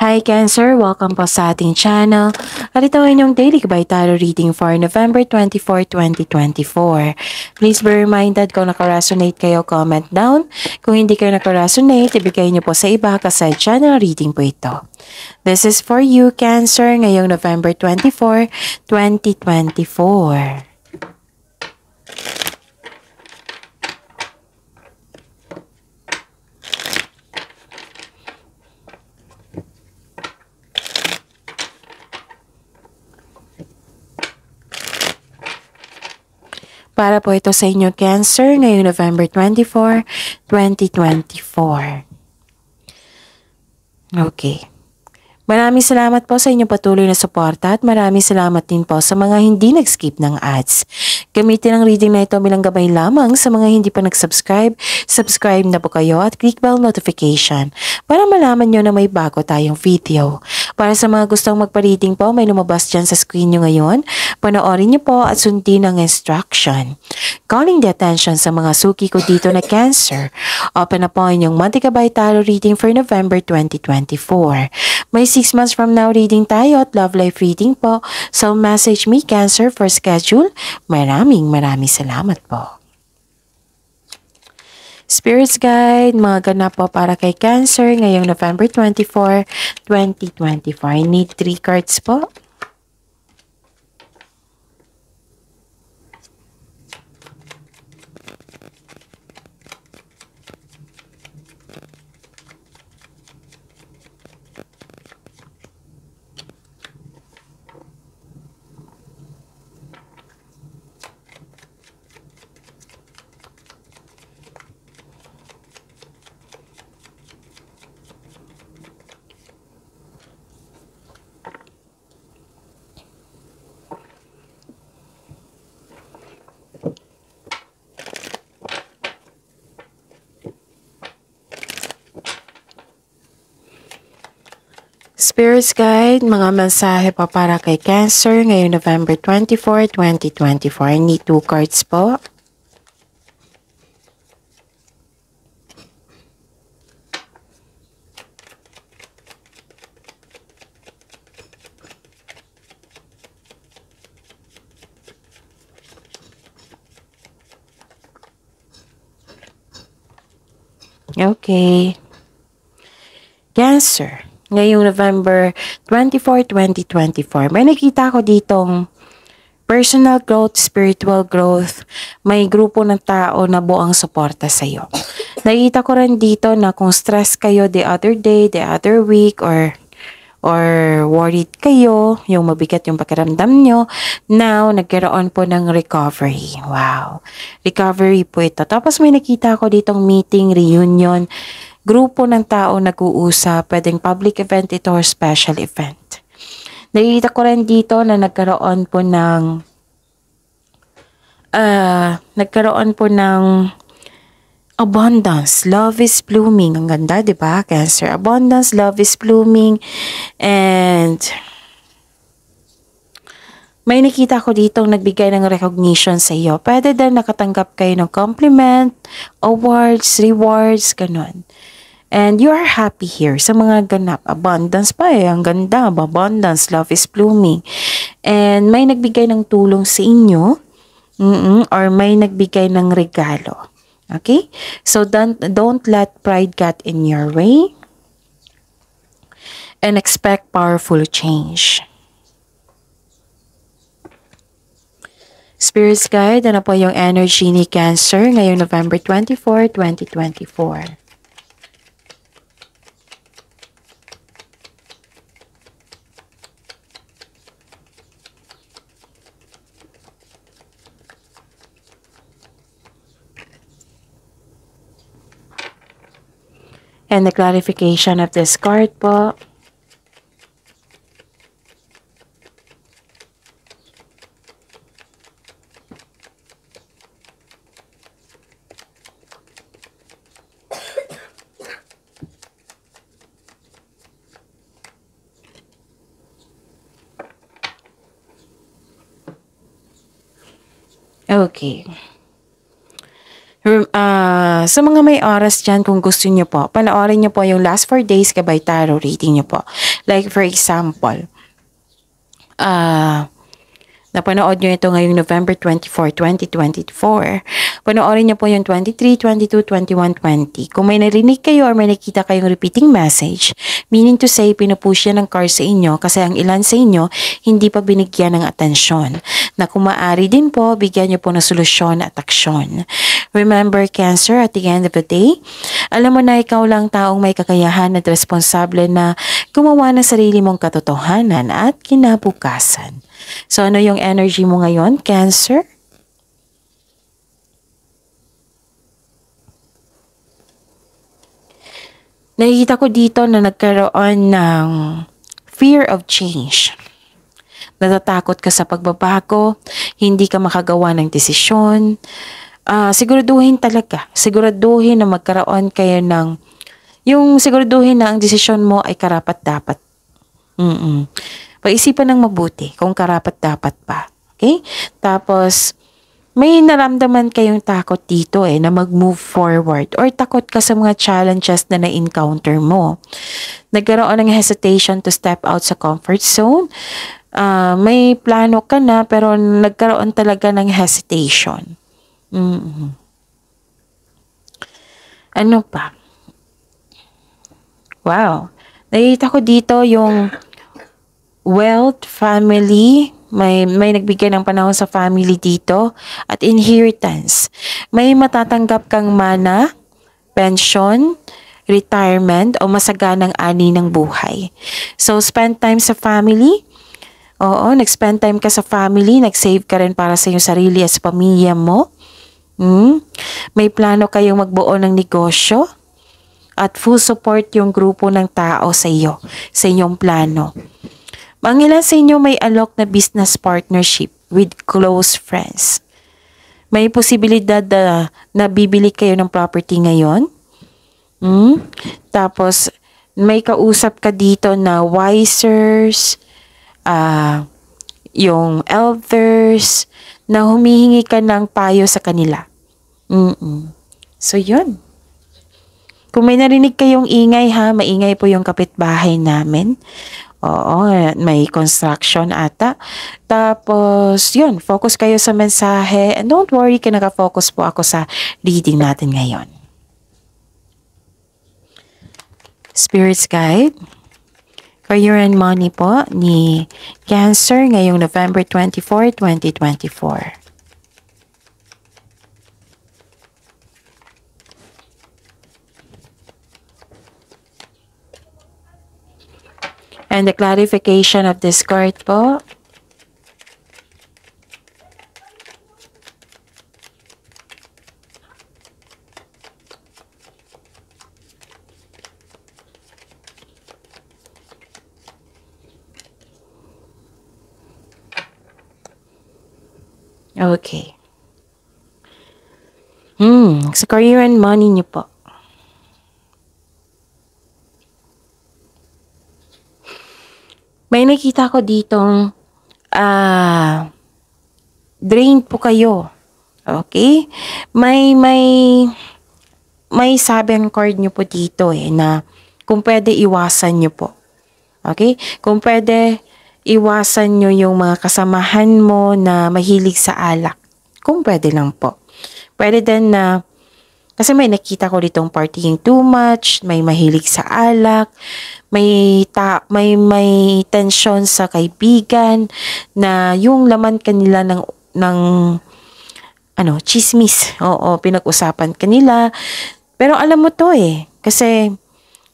Hi Cancer! Welcome po sa ating channel. At ito ay inyong daily Gabay Tarot reading for November 24, 2024. Please be reminded kung nakaresonate kayo, comment down. Kung hindi kayo nakaresonate, ibigay niyo po sa iba kasi channel reading po ito. This is for you Cancer ngayong November 24, 2024. Para po ito sa inyo Cancer ngayong November 24, 2024. Okay. Maraming salamat po sa inyong patuloy na suporta at maraming salamat din po sa mga hindi nag-skip ng ads. Gamitin ang reading na ito bilang gabay lamang sa mga hindi pa nag-subscribe. Subscribe na po kayo at click bell notification para malaman nyo na may bago tayong video. Para sa mga gustong magpa-reading po, may lumabas dyan sa screen nyo ngayon. Panoorin nyo po at sundin ang instruction. Calling the attention sa mga suki ko dito na Cancer. Open na po inyong monthly Gabay Tarot reading for November 2024. May 6 months from now reading tayo at love life reading po. So message me Cancer for schedule. Maraming salamat po. Spirits Guide, mga ganap po para kay Cancer ngayong November 24, 2024. I need 3 cards po. Spirits Guide, mga mensahe pa para kay Cancer ngayong November 24, 2024. I need 2 cards po. Okay. Cancer. Ngayong November 24, 2024, may nakita ko ditong personal growth, spiritual growth, may grupo ng tao na buong suporta sa iyo. Nakita ko rin dito na kung stress kayo the other day, the other week, or worried kayo, yung mabigat yung pakiramdam nyo, now, nagkaroon po ng recovery. Wow. Recovery po ito. Tapos may nakita ko ditong meeting, reunion, grupo ng tao nag-uusap, pwedeng public event ito or special event. Nakikita ko rin dito na nagkaroon po ng abundance, love is blooming. Ang ganda, di ba, Cancer? Abundance, love is blooming, and may nakita ko dito nagbigay ng recognition sa iyo. Pwede din nakatanggap kayo ng compliment, awards, rewards, ganun. And you are happy here sa mga ganap. Abundance pa ang ganda. Abundance, love is blooming. And may nagbigay ng tulong sa inyo, or may nagbigay ng regalo. Okay? So don't let pride get in your way. And expect powerful change. Spirits Guide, ano po yung energy ni Cancer ngayong November 24, 2024? And the clarification of this card po. Okay. Sa mga may oras dyan, kung gusto nyo po, panoorin nyo po yung last 4 days Gabay Tarot reading nyo po. Like for example, napanood nyo ito ngayong November 24, 2024. Panoorin nyo po yung 23, 22, 21, 20. Kung may narinig kayo or may nakita kayong repeating message, meaning to say, pinupush yan ng card sa inyo kasi ang ilan sa inyo hindi pa binigyan ng atensyon. Na kung maaari din po, bigyan nyo po ng solusyon at aksyon. Remember, Cancer, at the end of the day, alam mo na ikaw lang taong may kakayahan at responsable na gumawa ng sarili mong katotohanan at kinabukasan. So, ano yung energy mo ngayon, Cancer? Nakikita ko dito na nagkaroon ng fear of change. Natatakot ka sa pagbabago, hindi ka makagawa ng desisyon. Siguraduhin na magkaroon kayo ng, siguraduhin na ang desisyon mo ay karapat-dapat. Pag-isipan ng mabuti kung karapat-dapat pa. Okay? Tapos, may naramdaman kayong takot dito na mag-move forward or takot ka sa mga challenges na na-encounter mo. Nagkaroon ng hesitation to step out sa comfort zone. May plano ka na pero nagkaroon talaga ng hesitation. Ano pa? Wow. Nakita ko dito yung wealth, family, may nagbigay ng panahon sa family dito, at inheritance. May matatanggap kang mana, pension, retirement, o masaganang ani ng buhay. So, spend time sa family. Oo, nag-spend time ka sa family, nag-save ka rin para sa iyong sarili at sa pamilya mo. May plano kayong magbuo ng negosyo at full support yung grupo ng tao sa iyo, sa inyong plano. Ang ilan sa inyo may alok na business partnership with close friends. May posibilidad na bibili kayo ng property ngayon. Tapos, may kausap ka dito na wisers, yung elders, na humihingi ka ng payo sa kanila. So, yun. Kung may narinig kayong ingay maingay po yung kapitbahay namin. Oo, may construction ata. Tapos, yun, focus kayo sa mensahe. And don't worry, naka-focus po ako sa reading natin ngayon. Spirit's Guide, Career and Money po ni Cancer ngayong November 24, 2024. And the clarification of this card po. Okay. Sa career and money niyo po. May nakita ko ditong drain po kayo. Okay? May sabi ang card nyo po dito na kung pwede iwasan nyo po. Okay? Kung pwede iwasan nyo yung mga kasamahan mo na mahilig sa alak. Kung pwede lang po. Pwede din na kasi may nakita ko ditong partying too much, may mahilig sa alak, may tension sa kaibigan na yung laman kanila ng chismis. Oo, pinag-usapan kanila. Pero alam mo to kasi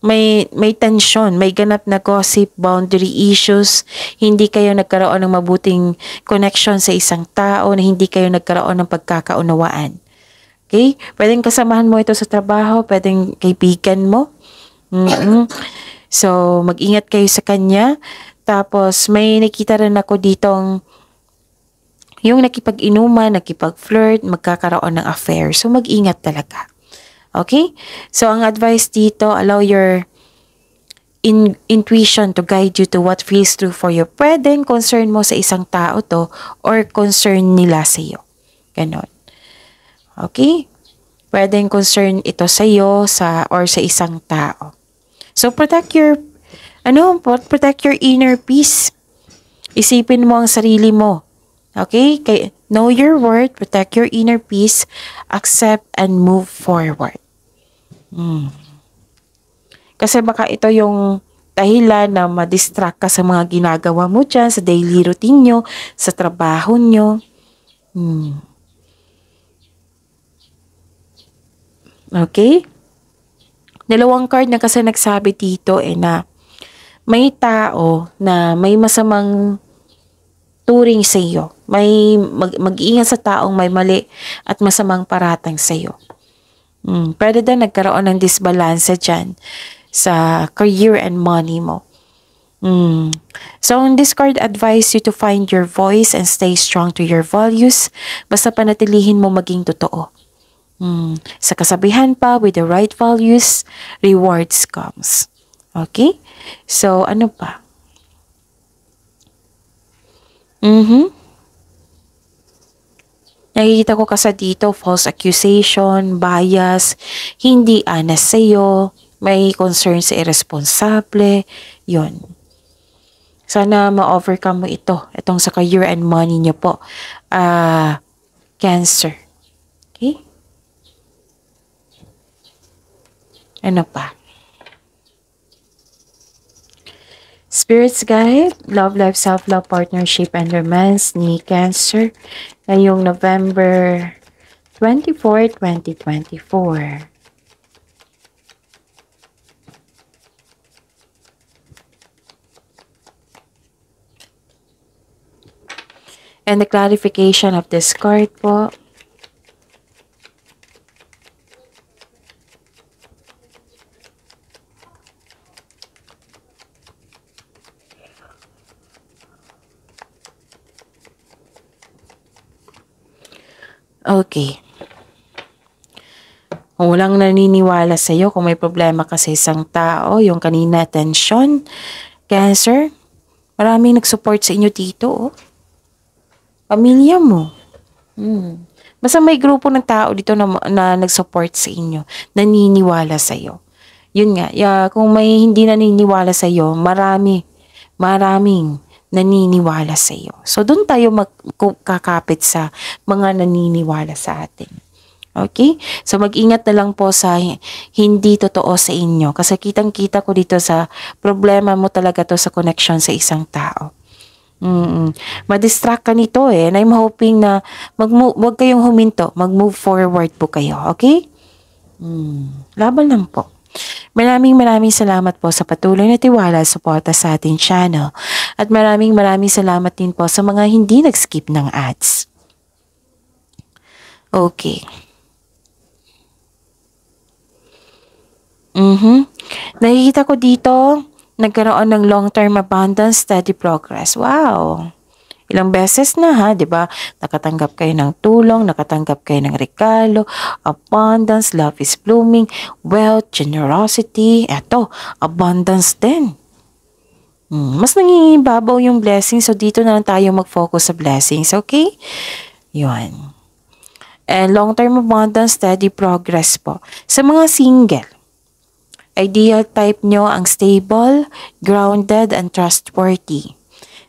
may tension, may ganap na gossip, boundary issues, hindi kayo nagkaroon ng mabuting connection sa isang tao, na hindi kayo nagkaroon ng pagkakaunawaan. Okay? Pwedeng kasamahan mo ito sa trabaho, pwedeng kaibigan mo. So, mag-ingat kayo sa kanya. Tapos, may nakita rin ako ditong yung nakipag-inuman, nakipag-flirt, magkakaroon ng affair. So, mag-ingat talaga. Okay? So, ang advice dito, allow your intuition to guide you to what feels true for you. Pwedeng concern mo sa isang tao to or concern nila sa iyo. Ganon. Okay? Pwedeng concern ito sa iyo or sa isang tao. So, protect your Ano? Protect your inner peace. Isipin mo ang sarili mo. Okay? Know your worth, protect your inner peace, accept and move forward. Kasi baka ito yung dahilan na ma-distract ka sa mga ginagawa mo dyan, sa daily routine nyo, sa trabaho nyo. Okay? Dalawang card na kasi nagsabi dito na may tao na may masamang turing sa iyo. May mag-iingat sa taong may mali at masamang paratang sa iyo. Pwede din nagkaroon ng disbalance dyan sa career and money mo. So, this card advise you to find your voice and stay strong to your values. Basta panatilihin mo maging totoo. Sa kasabihan pa, with the right values, rewards comes. Okay? So, ano pa? Nakikita ko kasi dito, false accusation, bias, hindi honest sa'yo, may concern sa irresponsable, yun. Sana ma-overcome mo ito, itong sa career and money niyo po. Cancer. Okay? Ano pa? Spirits Guide, Love Life, Self-Love, Partnership, and Romance ni Cancer ngayong November 24, 2024. And the clarification of this card po. Okay. Kung walang naniniwala sa iyo, kung may problema ka sa isang tao, yung kanina attention, Cancer, maraming nag-support sa inyo dito. Oh. Pamilya mo. Basta may grupo ng tao dito na nag-support sa inyo, naniniwala sa iyo. Yun nga, kung may hindi naniniwala sa iyo, maraming naniniwala sa iyo. So, doon tayo magkakapit sa mga naniniwala sa atin. Okay? So, mag-ingat na lang po sa hindi totoo sa inyo. Kasi kitang-kita ko dito sa problema mo talaga to sa connection sa isang tao. Ma-distract ka nito and I'm hoping na wag kayong huminto. Mag-move forward po kayo. Okay? Laban lang po. Maraming salamat po sa patuloy na tiwala at suporta sa ating channel. At maraming salamat din po sa mga hindi nag-skip ng ads. Okay. Nakikita ko dito, nagkaroon ng long-term abundance, steady progress. Wow! Ilang beses na ha, di ba? Nakatanggap kayo ng tulong, nakatanggap kayo ng regalo, abundance, love is blooming, wealth, generosity, eto, abundance din. Mas nangingibabaw yung blessings, so dito na lang tayo mag-focus sa blessings, okay? Yun. And long-term abundance, steady progress po. Sa mga single, ideal type nyo ang stable, grounded, and trustworthy.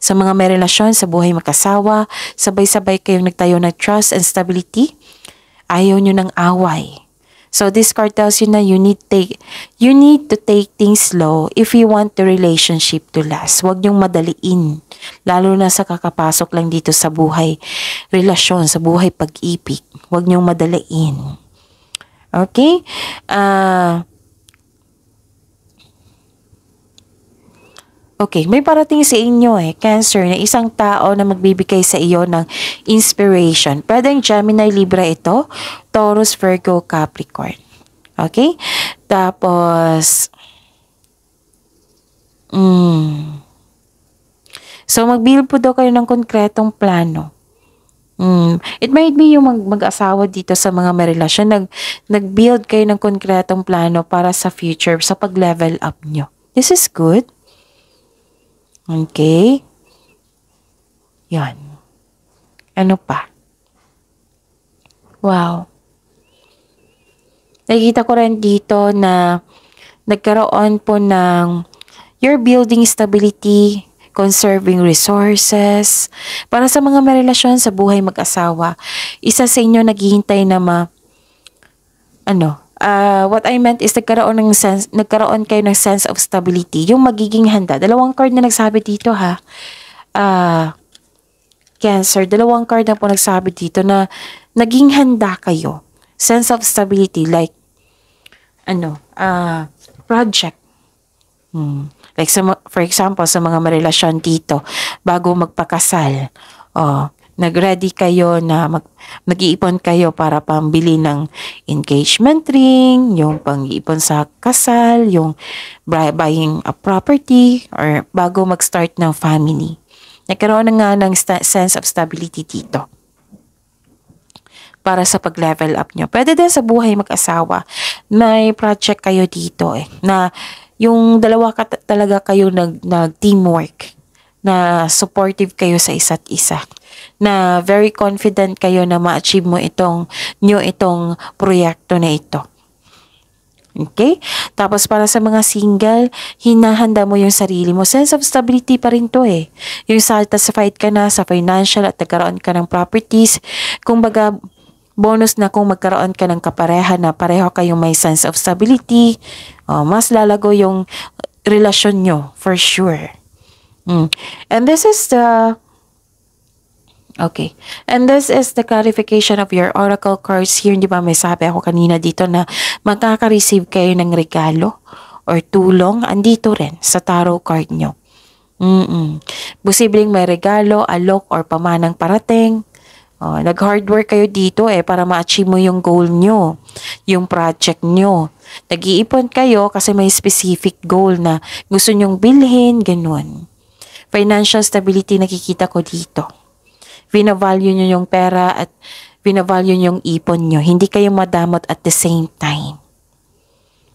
Sa mga may relasyon sa buhay mag-asawa, sabay-sabay kayong nagtayo ng trust and stability, ayaw nyo ng away. So this card tells you na you need to take things slow if you want the relationship to last. Huwag nyong madaliin, lalo na sa kakapasok lang dito sa buhay relasyon, sa buhay pag-ibig. Huwag nyong madaliin. Okay? Okay, may parating sa inyo Cancer, na isang tao na magbibigay sa iyo ng inspiration. Pwedeng Gemini, Libra ito, Taurus, Virgo, Capricorn. Okay? Tapos, so mag-build po daw kayo ng konkretong plano. It might be yung mag-asawa dito sa mga may relasyon, nag-build kayo ng konkretong plano para sa future, sa pag-level up nyo. This is good. Okay. Yan. Ano pa? Wow. Nakikita ko rin dito na nagkaroon po ng You're building stability, conserving resources. Para sa mga may relasyon sa buhay mag-asawa, isa sa inyo naghihintay na what I meant is nagkaroon kayo ng sense of stability, yung magiging handa. Dalawang card na nagsabi dito ha. Cancer, dalawang card na po nagsabi dito na naging handa kayo. Sense of stability, like, project. Like, for example, sa mga marelasyon dito, bago magpakasal, nag-ready kayo na mag-iipon kayo para pambili ng engagement ring, yung pang-iipon sa kasal, yung buying a property, or bago mag-start ng family. Nagkaroon na nga ng sense of stability dito para sa pag-level up nyo. Pwede din sa buhay mag-asawa, may project kayo dito na yung dalawa talaga kayo nag-teamwork, na supportive kayo sa isa't isa, na very confident kayo na ma-achieve mo itong proyekto na ito. Okay? Tapos para sa mga single, hinahanda mo yung sarili mo. Sense of stability pa rin to Yung satisfied ka na sa financial at nagkaroon ka ng properties. Kumbaga, bonus na kung magkaroon ka ng kapareha na pareho kayong may sense of stability, mas lalago yung relasyon nyo, for sure. And this is the clarification of your oracle cards here. Di ba may sabi ako kanina dito na makaka-receive kayo ng regalo or tulong. Andito rin sa tarot card nyo. Posibleng may regalo, alok, or pamanang parating. Nag-hard work kayo dito para ma-achieve mo yung goal nyo, yung project nyo. Nag-iipon kayo kasi may specific goal na gusto nyong bilhin, ganun. Financial stability nakikita ko dito. Vina-value nyo yung pera at vina-value nyo yung ipon nyo. Hindi kayo madamot at the same time.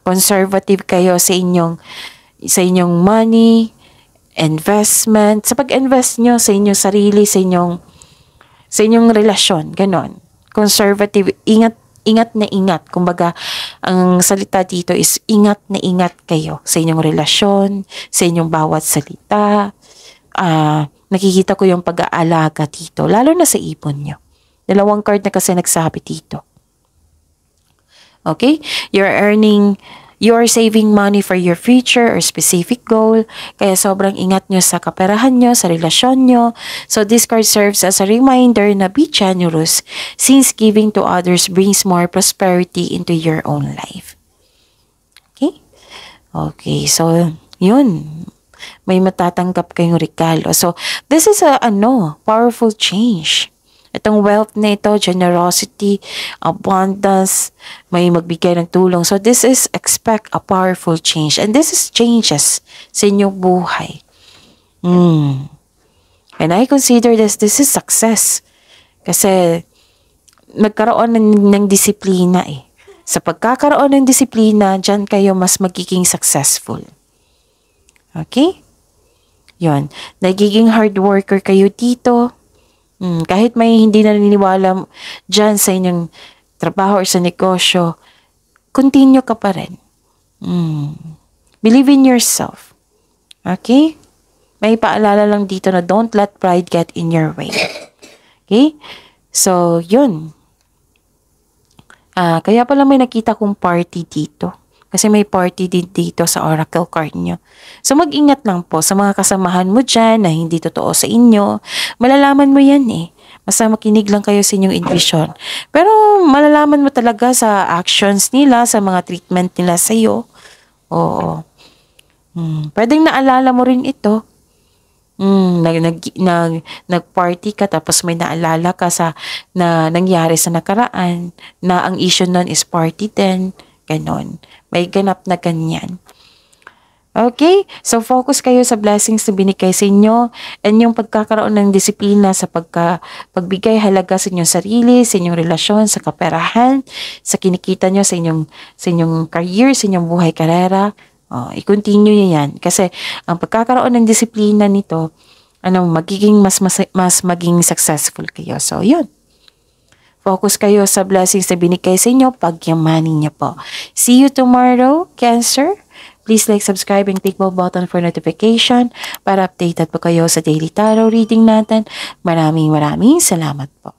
Conservative kayo sa inyong money, investment. Sa pag-invest nyo sa inyong sarili, sa inyong relasyon, ganon. Conservative, ingat na ingat. Kumbaga, ang salita dito is ingat na ingat kayo sa inyong relasyon, sa inyong bawat salita. Nakikita ko yung pag-aalaga dito, lalo na sa ipon nyo. Dalawang card na kasi nagsabi dito. Okay? You're saving money for your future or specific goal. Kaya sobrang ingat nyo sa kaperahan nyo, sa relasyon nyo. So this card serves as a reminder na be generous since giving to others brings more prosperity into your own life. Okay? Okay, so yun. May matatanggap kayong regalo. So this is a powerful change. Itong wealth na ito, generosity, abundance, may magbigay ng tulong. So this is expect a powerful change. And this is changes sa inyong buhay. And I consider this is success. Kasi nagkaroon ng disiplina Sa pagkakaroon ng disiplina, dyan kayo mas magiging successful. Okay? Yun. Nagiging hard worker kayo dito. Kahit may hindi naniniwala dyan sa inyong trabaho or sa negosyo, continue ka pa rin. Believe in yourself. Okay? May paalala lang dito na don't let pride get in your way. Okay? So, yun. Kaya pala may nakita kong party dito. Kasi may party din dito sa oracle card nyo. So mag-ingat lang po sa mga kasamahan mo dyan na hindi totoo sa inyo. Malalaman mo yan Basta makinig lang kayo sa inyong intuition. Pero malalaman mo talaga sa actions nila, sa mga treatment nila sa iyo. Oo. Pwedeng naalala mo rin ito. Nag-party ka tapos may naalala ka na nangyari sa nakaraan na ang issue nun is party din. Ganon. May ganap na ganyan. Okay? So, focus kayo sa blessings na binigay sa inyo and yung pagkakaroon ng disiplina sa pagbigay halaga sa inyong sarili, sa inyong relasyon, sa kaperahan, sa kinikita nyo, sa inyong career, sa inyong buhay karera. I-continue nyo yan. Kasi, ang pagkakaroon ng disiplina nito, magiging mas maging successful kayo. So, yun. Focus kayo sa blessings na binigay sa inyo, pagyamanin niyo po. See you tomorrow, Cancer. Please like, subscribe, and click bell button for notification para updated po kayo sa daily tarot reading natin. Maraming salamat po.